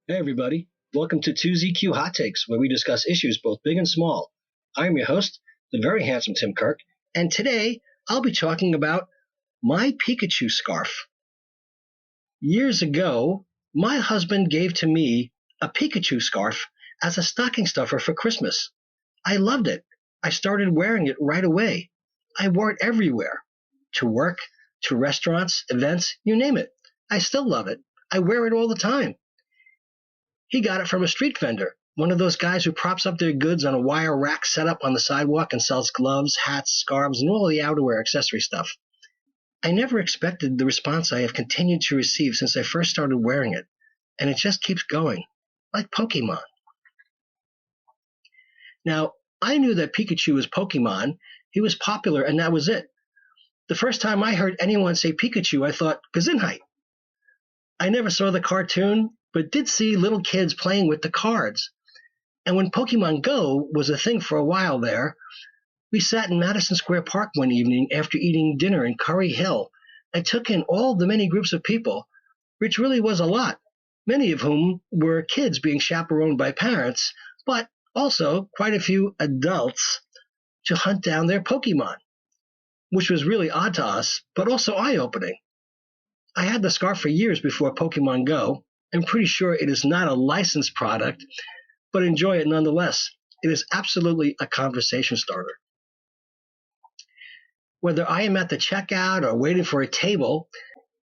Hey everybody, welcome to 2ZQ Hot Takes, where we discuss issues both big and small. I'm your host, the very handsome Tim Kirk, and today I'll be talking about My Pikachu Scarf. Years ago, my husband gave to me a Pikachu scarf as a stocking stuffer for Christmas. I loved it. I started wearing it right away. I wore it everywhere. To work, to restaurants, events, you name it. I still love it. I wear it all the time. He got it from a street vendor, one of those guys who props up their goods on a wire rack set up on the sidewalk and sells gloves, hats, scarves, and all the outerwear accessory stuff. I never expected the response I have continued to receive since I first started wearing it, and it just keeps going, like Pokémon. Now, I knew that Pikachu was Pokémon, he was popular, and that was it. The first time I heard anyone say Pikachu, I thought, Gesundheit. I never saw the cartoon, but did see little kids playing with the cards. And when Pokemon Go was a thing for a while there, we sat in Madison Square Park one evening after eating dinner in Curry Hill and took in all the many groups of people, which really was a lot, many of whom were kids being chaperoned by parents, but also quite a few adults to hunt down their Pokemon, which was really odd to us, but also eye-opening. I had the scarf for years before Pokemon Go. I'm pretty sure it is not a licensed product, but enjoy it nonetheless. It is absolutely a conversation starter. Whether I am at the checkout or waiting for a table,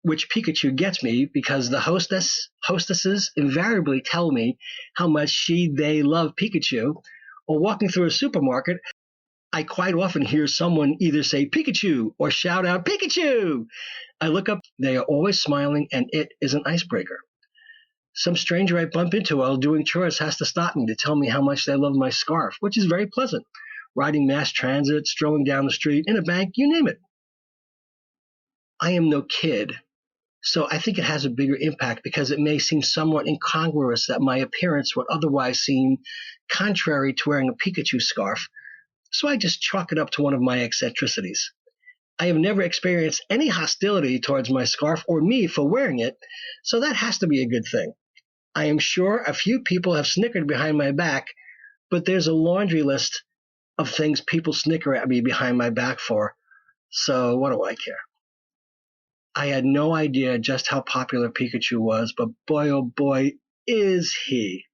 which Pikachu gets me because the hostesses invariably tell me how much they love Pikachu, or walking through a supermarket, I quite often hear someone either say Pikachu or shout out Pikachu. I look up, they are always smiling, and it is an icebreaker. Some stranger I bump into while doing chores has to stop me to tell me how much they love my scarf, which is very pleasant. Riding mass transit, strolling down the street, in a bank, you name it. I am no kid, so I think it has a bigger impact because it may seem somewhat incongruous that my appearance would otherwise seem contrary to wearing a Pikachu scarf, so I just chalk it up to one of my eccentricities. I have never experienced any hostility towards my scarf or me for wearing it, so that has to be a good thing. I am sure a few people have snickered behind my back, but there's a laundry list of things people snicker at me behind my back for, so what do I care? I had no idea just how popular Pikachu was, but boy oh boy is he.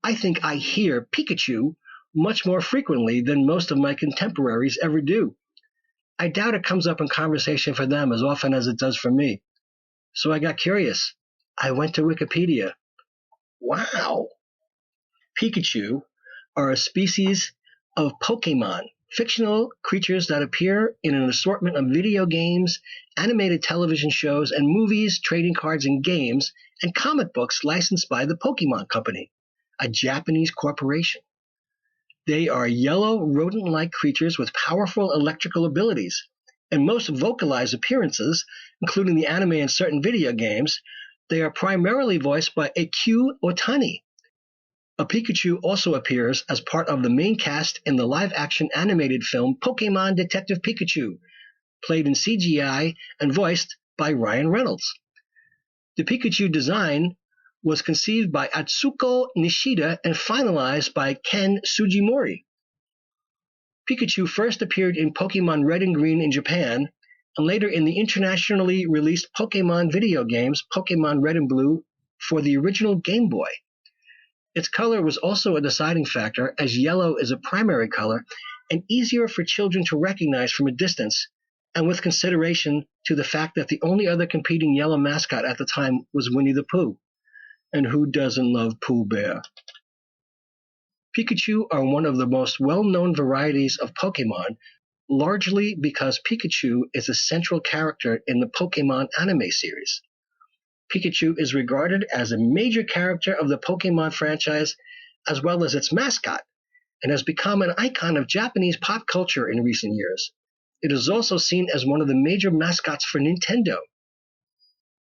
I think I hear Pikachu much more frequently than most of my contemporaries ever do. I doubt it comes up in conversation for them as often as it does for me. So I got curious. I went to Wikipedia. Wow! Pikachu are a species of Pokémon, fictional creatures that appear in an assortment of video games, animated television shows, and movies, trading cards and games, and comic books licensed by the Pokémon Company, a Japanese corporation. They are yellow, rodent-like creatures with powerful electrical abilities. In most vocalized appearances, including the anime and certain video games, they are primarily voiced by Akio Otani. A Pikachu also appears as part of the main cast in the live-action animated film Pokémon Detective Pikachu, played in CGI and voiced by Ryan Reynolds. The Pikachu design was conceived by Atsuko Nishida and finalized by Ken Sugimori. Pikachu first appeared in Pokémon Red and Green in Japan, and later in the internationally released Pokémon video games Pokémon Red and Blue for the original Game Boy. Its color was also a deciding factor, as yellow is a primary color and easier for children to recognize from a distance, and with consideration to the fact that the only other competing yellow mascot at the time was Winnie the Pooh. And who doesn't love Pooh Bear? Pikachu are one of the most well-known varieties of Pokémon, largely because Pikachu is a central character in the Pokémon anime series. Pikachu is regarded as a major character of the Pokémon franchise, as well as its mascot, and has become an icon of Japanese pop culture in recent years. It is also seen as one of the major mascots for Nintendo.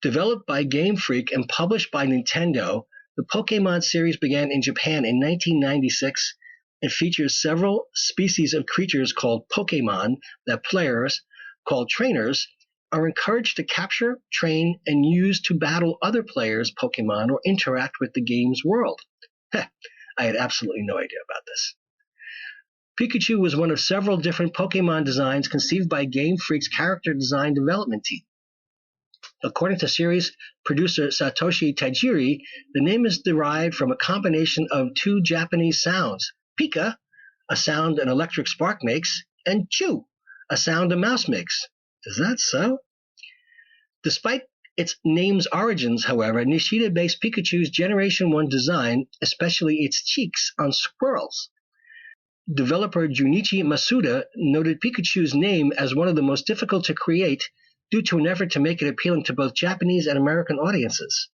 Developed by Game Freak and published by Nintendo, the Pokémon series began in Japan in 1996 It features several species of creatures called Pokémon that players, called trainers, are encouraged to capture, train, and use to battle other players' Pokémon or interact with the game's world. Heh, I had absolutely no idea about this. Pikachu was one of several different Pokémon designs conceived by Game Freak's character design development team. According to series producer Satoshi Tajiri, the name is derived from a combination of two Japanese sounds, Pika, a sound an electric spark makes, and Chu, a sound a mouse makes. Is that so? Despite its name's origins, however, Nishida based Pikachu's Generation 1 design, especially its cheeks, on squirrels. Developer Junichi Masuda noted Pikachu's name as one of the most difficult to create due to an effort to make it appealing to both Japanese and American audiences.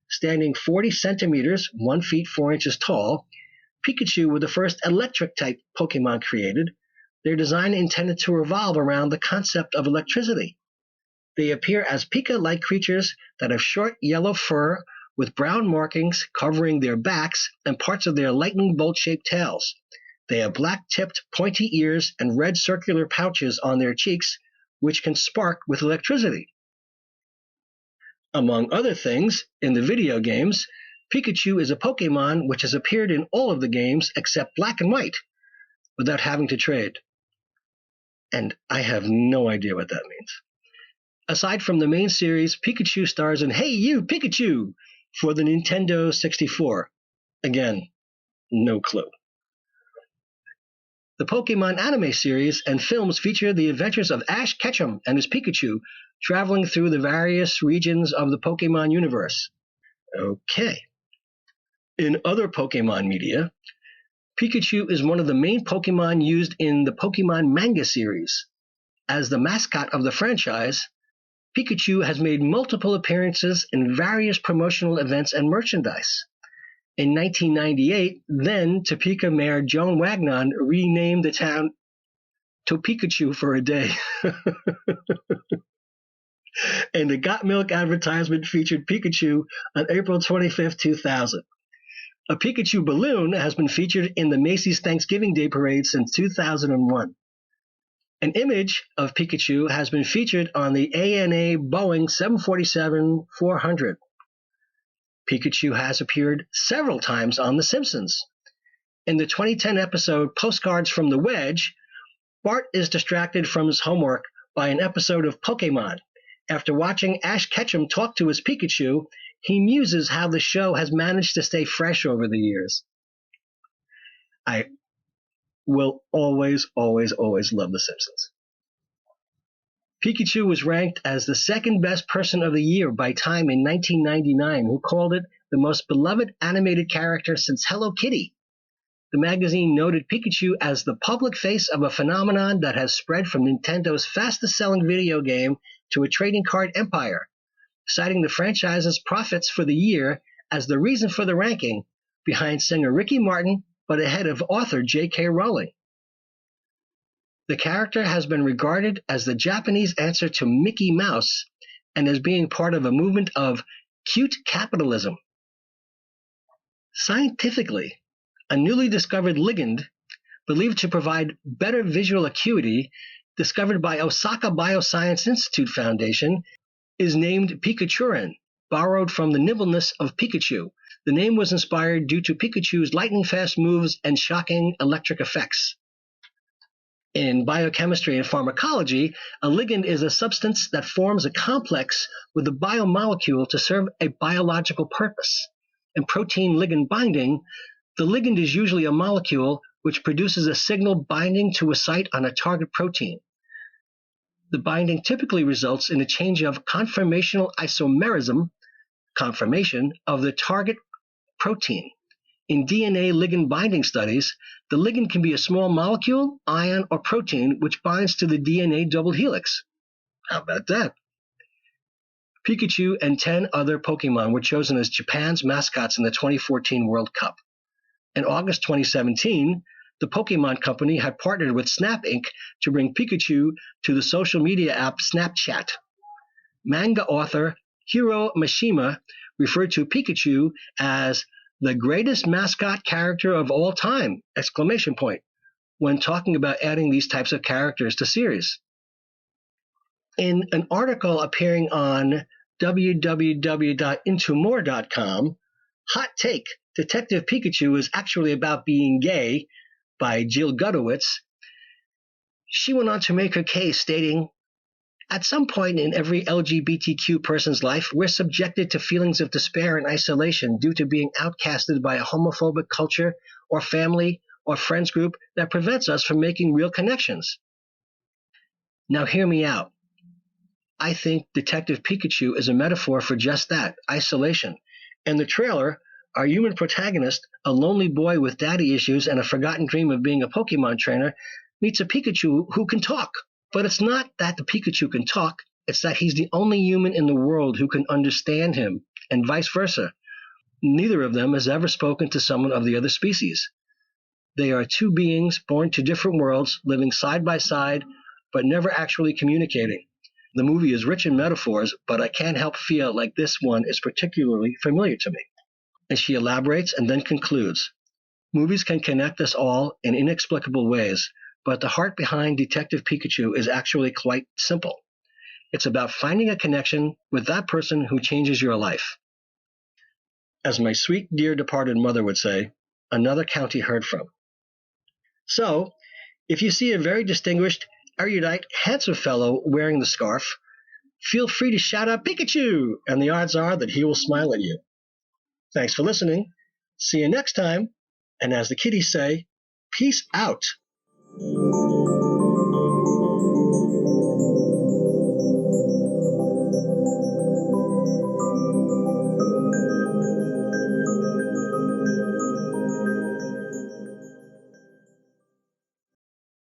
Standing 40 centimeters, 1 feet 4 inches tall, Pikachu were the first electric-type Pokémon created. Their design intended to revolve around the concept of electricity. They appear as Pika-like creatures that have short yellow fur with brown markings covering their backs and parts of their lightning bolt-shaped tails. They have black-tipped, pointy ears and red circular pouches on their cheeks, which can spark with electricity. Among other things, in the video games, Pikachu is a Pokémon which has appeared in all of the games except Black and White, without having to trade. And I have no idea what that means. Aside from the main series, Pikachu stars in Hey You, Pikachu! For the Nintendo 64. Again, no clue. The Pokémon anime series and films feature the adventures of Ash Ketchum and his Pikachu traveling through the various regions of the Pokémon universe. Okay. In other Pokémon media, Pikachu is one of the main Pokémon used in the Pokémon manga series. As the mascot of the franchise, Pikachu has made multiple appearances in various promotional events and merchandise. In 1998, then Topeka Mayor Joan Wagnon renamed the town Topekachu for a day. And the Got Milk advertisement featured Pikachu on April 25, 2000. A Pikachu balloon has been featured in the Macy's Thanksgiving Day Parade since 2001. An image of Pikachu has been featured on the ANA Boeing 747-400. Pikachu has appeared several times on The Simpsons. In the 2010 episode Postcards from the Wedge, Bart is distracted from his homework by an episode of Pokémon. After watching Ash Ketchum talk to his Pikachu, he muses how the show has managed to stay fresh over the years. I will always, always, always love The Simpsons. Pikachu was ranked as the second best person of the year by Time in 1999, who called it the most beloved animated character since Hello Kitty. The magazine noted Pikachu as the public face of a phenomenon that has spread from Nintendo's fastest-selling video game to a trading card empire, citing the franchise's profits for the year as the reason for the ranking, behind singer Ricky Martin but ahead of author J.K. Rowling. The character has been regarded as the Japanese answer to Mickey Mouse and as being part of a movement of cute capitalism. Scientifically, a newly discovered ligand, believed to provide better visual acuity, discovered by Osaka Bioscience Institute Foundation, is named Pikachurin, borrowed from the nimbleness of Pikachu. The name was inspired due to Pikachu's lightning-fast moves and shocking electric effects. In biochemistry and pharmacology, a ligand is a substance that forms a complex with a biomolecule to serve a biological purpose. In protein-ligand binding, the ligand is usually a molecule which produces a signal binding to a site on a target protein. The binding typically results in a change of conformational isomerism, conformation, of the target protein. In DNA ligand binding studies, the ligand can be a small molecule, ion, or protein which binds to the DNA double helix. How about that? Pikachu and 10 other Pokémon were chosen as Japan's mascots in the 2014 World Cup. In August 2017, the Pokémon Company had partnered with Snap Inc. to bring Pikachu to the social media app Snapchat. Manga author Hiro Mishima referred to Pikachu as the greatest mascot character of all time, exclamation point, when talking about adding these types of characters to series. In an article appearing on www.intomore.com, Hot Take, Detective Pikachu is actually about being gay, by Jill Gutowitz, she went on to make her case stating, at some point in every LGBTQ person's life, we're subjected to feelings of despair and isolation due to being outcasted by a homophobic culture or family or friends group that prevents us from making real connections. Now hear me out. I think Detective Pikachu is a metaphor for just that, isolation. In the trailer, our human protagonist, a lonely boy with daddy issues and a forgotten dream of being a Pokémon trainer, meets a Pikachu who can talk. But it's not that the Pikachu can talk, it's that he's the only human in the world who can understand him, and vice versa. Neither of them has ever spoken to someone of the other species. They are two beings born to different worlds, living side by side, but never actually communicating. The movie is rich in metaphors, but I can't help feel like this one is particularly familiar to me. And she elaborates and then concludes, movies can connect us all in inexplicable ways, but the heart behind Detective Pikachu is actually quite simple. It's about finding a connection with that person who changes your life. As my sweet, dear departed mother would say, another county heard from. So, if you see a very distinguished, erudite, handsome fellow wearing the scarf, feel free to shout out Pikachu, and the odds are that he will smile at you. Thanks for listening. See you next time, and as the kiddies say, peace out.